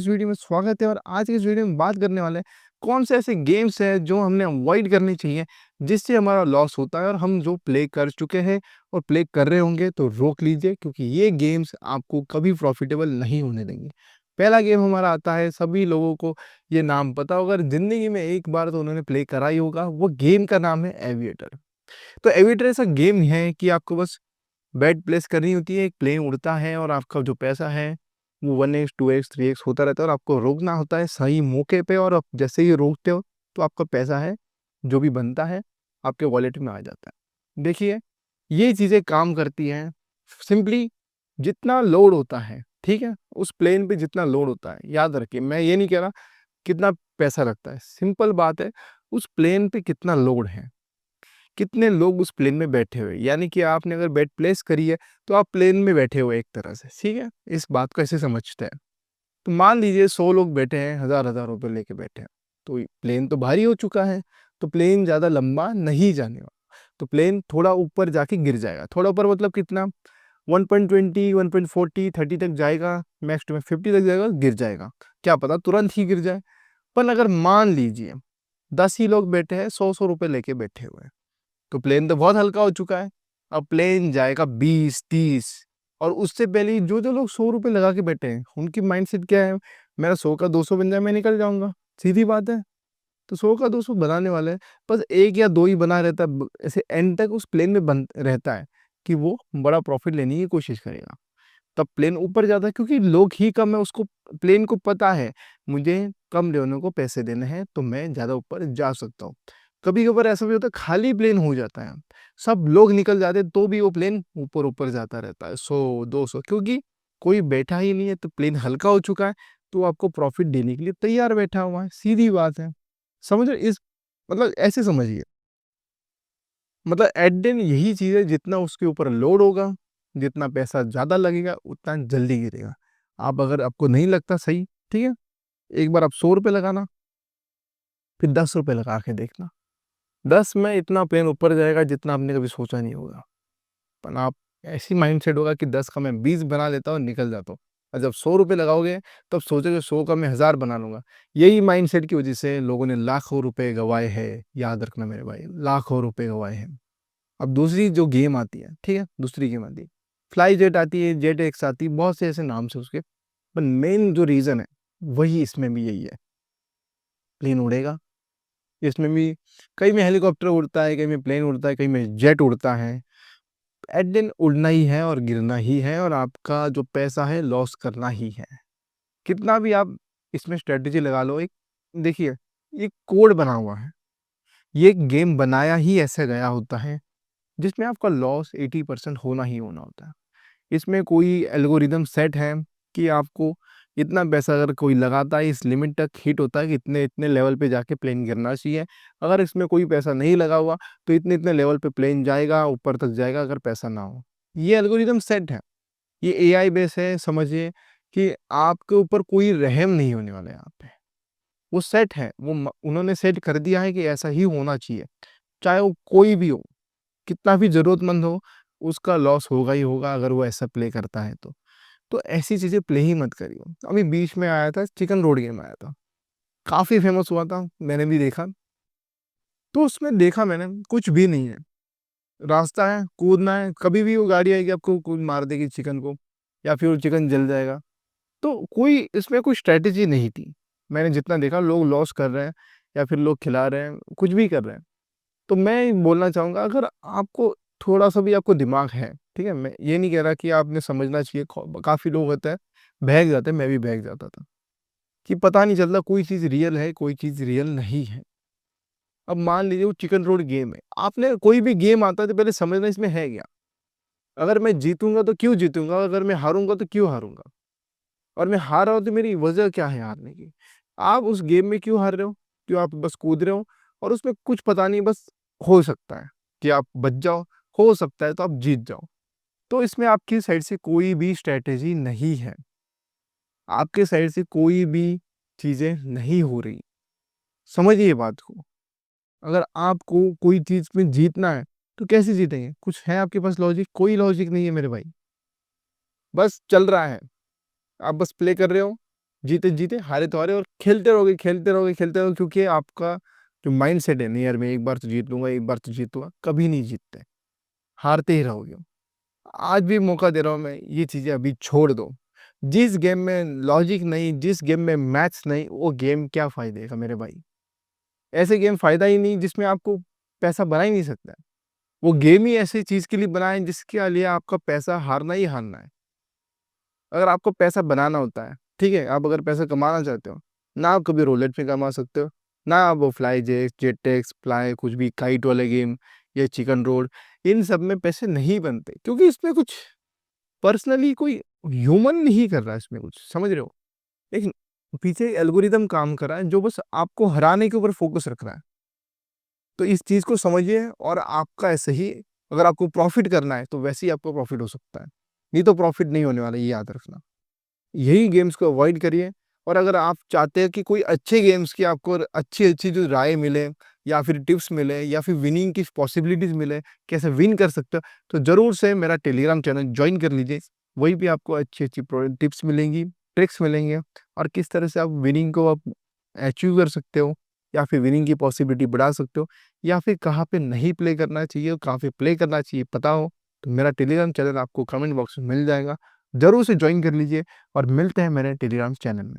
इस वीडियो में स्वागत है और आज की इस वीडियो में बात करने वाले हैं कौन से ऐसे गेम्स हैं जो हमने अवॉइड करनी चाहिए जिससे हमारा लॉस होता है और हम जो प्ले कर चुके हैं और प्ले कर रहे होंगे तो रोक लीजिए क्योंकि ये गेम्स आपको कभी प्रॉफिटेबल नहीं होने देंगे। पहला गेम हमारा आता है, सभी लोगों को ये नाम पता होगा, जिंदगी में एक बार तो उन्होंने प्ले करा ही होगा। वो गेम का नाम है एविएटर। तो एविएटर ऐसा गेम है कि आपको बस बेट प्लेस करनी होती है, एक प्लेन उड़ता है और आपका जो पैसा है वो 1x 2x 3x होता रहता है और आपको रोकना होता है सही मौके पे। और आप जैसे ही रोकते हो तो आपका पैसा है जो भी बनता है आपके वॉलेट में आ जाता है। देखिए, ये चीज़ें काम करती हैं सिंपली जितना लोड होता है, ठीक है, उस प्लेन पे जितना लोड होता है, याद रखिए मैं ये नहीं कह रहा कितना पैसा लगता है, सिंपल बात है उस प्लेन पे कितना लोड है, कितने लोग उस प्लेन में बैठे हुए। यानी कि आपने अगर बेट प्लेस करी है तो आप प्लेन में बैठे हुए एक तरह से, ठीक है। इस बात को ऐसे समझते हैं। तो मान लीजिए 100 लोग बैठे हैं, हजार हजार रुपए लेके बैठे हैं, तो प्लेन तो भारी हो चुका है, तो प्लेन ज्यादा लंबा नहीं जाने वाला, तो प्लेन थोड़ा ऊपर जाके गिर जाएगा। थोड़ा ऊपर मतलब कितना, 1.20 1.40 30 तक जाएगा, मैक्स टू 50 तक जाएगा, गिर जाएगा। क्या पता तुरंत ही गिर जाए। पर अगर मान लीजिए 10 ही लोग बैठे हैं, 100 रुपए लेके बैठे हुए हैं, तो प्लेन तो बहुत हल्का हो चुका है। अब प्लेन जाएगा 20 30। और उससे पहले ही जो जो लोग 100 रुपए लगा के बैठे हैं उनकी माइंडसेट क्या है, मेरा 100 का 200 बन जाए मैं निकल जाऊंगा, सीधी बात है। तो 100 का 200 बनाने वाले हैं, बस एक या दो ही बना रहता है, ऐसे एंड तक उस प्लेन में बन रहता है कि वो बड़ा प्रॉफिट लेने की कोशिश करेगा। तब प्लेन ऊपर जाता है क्योंकि लोग ही कम है, उसको प्लेन को पता है मुझे कम लोगों को पैसे देने हैं तो मैं ज्यादा ऊपर जा सकता हूँ। कभी कभार ऐसा भी होता है खाली प्लेन हो जाता है, सब लोग निकल जाते हैं तो भी वो प्लेन ऊपर ऊपर जाता रहता है 100 200, क्योंकि कोई बैठा ही नहीं है, तो प्लेन हल्का हो चुका है, तो आपको प्रॉफिट देने के लिए तैयार बैठा हुआ है, सीधी बात है। समझ रहे इस, मतलब ऐसे समझिए, मतलब एट दिन यही चीज है, जितना उसके ऊपर लोड होगा, जितना पैसा ज्यादा लगेगा उतना जल्दी गिरेगा। आप अगर आपको नहीं लगता सही, ठीक है, एक बार आप 100 रुपये लगाना, फिर 10 रुपये लगा के देखना, 10 में इतना प्लेन ऊपर जाएगा जितना आपने कभी सोचा नहीं होगा। पर आप ऐसी माइंडसेट होगा कि 10 का मैं 20 बना लेता हूँ, निकल जाता हूँ। और जब 100 रुपये लगाओगे तब सोचोगे 100 का मैं 1000 बना लूंगा। यही माइंडसेट की वजह से लोगों ने लाखों रुपए गवाए हैं, याद रखना मेरे भाई, लाखों रुपए गवाए हैं। अब दूसरी जो गेम आती है, ठीक है, दूसरी गेम आती है, फ्लाई जेट आती है, जेट एक्स आती है, बहुत से ऐसे नाम से उसके। पर मेन जो रीजन है वही इसमें भी यही है, प्लेन उड़ेगा। इसमें भी कहीं में हेलीकॉप्टर उड़ता है, कहीं में प्लेन उड़ता है, कहीं में जेट उड़ता है। एट दिन उड़ना ही है और गिरना ही है और आपका जो पैसा है लॉस करना ही है। कितना भी आप इसमें स्ट्रेटेजी लगा लो, एक देखिए, ये कोड बना हुआ है, ये गेम बनाया ही ऐसे गया होता है जिसमें आपका लॉस 80% होना ही होना होता है। इसमें कोई एल्गोरिदम सेट है कि आपको इतना पैसा अगर कोई लगाता है, इस लिमिट तक हिट होता है कि इतने इतने लेवल पे जाके प्लेन गिरना चाहिए। अगर इसमें कोई पैसा नहीं लगा हुआ तो इतने इतने लेवल पे प्लेन जाएगा, ऊपर तक जाएगा अगर पैसा ना हो। ये एल्गोरिदम सेट है, ये एआई बेस है, समझिए कि आपके ऊपर कोई रहम नहीं होने वाला है यहाँ पे। वो सेट है, उन्होंने सेट कर दिया है कि ऐसा ही होना चाहिए, चाहे वो कोई भी हो, कितना भी जरूरतमंद हो, उसका लॉस होगा ही होगा अगर वो ऐसा प्ले करता है तो ऐसी चीजें प्ले ही मत करियो। अभी बीच में आया था चिकन रोड गेम, आया था, काफी फेमस हुआ था, मैंने भी देखा। तो उसमें देखा मैंने कुछ भी नहीं है, रास्ता है, कूदना है, कभी भी वो गाड़ी आएगी आपको कूद मार देगी चिकन को, या फिर वो चिकन जल जाएगा। तो कोई इसमें कोई स्ट्रेटेजी नहीं थी। मैंने जितना देखा लोग लॉस कर रहे हैं या फिर लोग खिला रहे हैं, कुछ भी कर रहे हैं। तो मैं बोलना चाहूंगा, अगर आपको थोड़ा सा भी आपको दिमाग है, ठीक है, मैं ये नहीं कह रहा कि आपने समझना चाहिए, काफी लोग होते हैं बहक जाते हैं, मैं भी बहक जाता था कि पता नहीं चलता कोई चीज रियल है कोई चीज रियल नहीं है। अब मान लीजिए वो चिकन रोड गेम है, आपने कोई भी गेम आता है तो पहले समझना इसमें है क्या। अगर मैं जीतूंगा तो क्यों जीतूंगा, अगर मैं हारूंगा तो क्यों हारूंगा, और मैं हार रहा हूं तो मेरी वजह क्या है हारने की। आप उस गेम में क्यों हार रहे हो, क्यों आप बस कूद रहे हो, और उसमें कुछ पता नहीं, बस हो सकता है कि आप बच जाओ, हो सकता है तो आप जीत जाओ। तो इसमें आपकी साइड से कोई भी स्ट्रेटेजी नहीं है, आपके साइड से कोई भी चीजें नहीं हो रही। समझिए ये बात को। अगर आपको कोई चीज में जीतना है तो कैसे जीतेंगे, कुछ है आपके पास लॉजिक? कोई लॉजिक नहीं है मेरे भाई, बस चल रहा है, आप बस प्ले कर रहे हो, जीते-जीते, हारे तो हारे और खेलते रहोगे, खेलते रहोगे, खेलते रहोगे क्योंकि आपका जो माइंडसेट है नहीं यार मैं एक बार तो जीत लूँगा, एक बार तो जीतूँगा, कभी नहीं जीतते, हारते ही रहोगे। आज भी मौका दे रहा हूँ मैं, ये चीज़ें अभी छोड़ दो। जिस गेम में लॉजिक नहीं, जिस गेम में मैथ्स नहीं, वो गेम क्या फ़ायदे का मेरे भाई? ऐसे गेम फ़ायदा ही नहीं जिसमें आपको पैसा बना ही नहीं सकता है। वो गेम ही ऐसी चीज़ के लिए बना है जिसके लिए आपका पैसा हारना ही हारना है। अगर आपको पैसा बनाना होता है, ठीक है? आप अगर पैसा कमाना चाहते हो, ना आप कभी रोलेट में कमा सकते हो, ना आप वो फ्लाई जेट, जेटएक्स, फ्लाई कुछ भी काइट वाले गेम या चिकन रोड, इन सब में पैसे नहीं बनते क्योंकि इसमें कुछ पर्सनली कोई ह्यूमन नहीं कर रहा है इसमें कुछ, समझ रहे हो? लेकिन पीछे एल्गोरिदम काम कर रहा है जो बस आपको हराने के ऊपर फ़ोकस रख रहा है। तो इस चीज़ को समझिए और आपका ऐसे ही अगर आपको प्रॉफ़िट करना है, तो वैसे ही आपको प्रॉफ़िट हो सकता है। नहीं तो प्रॉफ़िट नहीं होने वाला, ये याद रखना। यही गेम्स को अवॉइड करिए और अगर आप चाहते हैं कि कोई अच्छे गेम्स की आपको अच्छी-अच्छी जो राय मिले या फिर टिप्स मिले या फिर विनिंग की पॉसिबिलिटीज़ मिले, कैसे विन कर सकते हो, तो ज़रूर से मेरा टेलीग्राम चैनल जॉइन कर लीजिए। वहीं पे आपको अच्छी-अच्छी टिप्स मिलेंगी, ट्रिक्स मिलेंगे और किस तरह से आप विनिंग को आप अचीव कर सकते हो या फिर विनिंग की पॉसिबिलिटी बढ़ा सकते हो या फिर कहाँ पे नहीं प्ले करना चाहिए और कहाँ पे प्ले करना चाहिए पता हो, तो मेरा टेलीग्राम चैनल आपको कमेंट बॉक्स में मिल जाएगा। ज़रूर से जॉइन कर लीजिए और मिलते हैं मेरे टेलीग्राम चैनल में।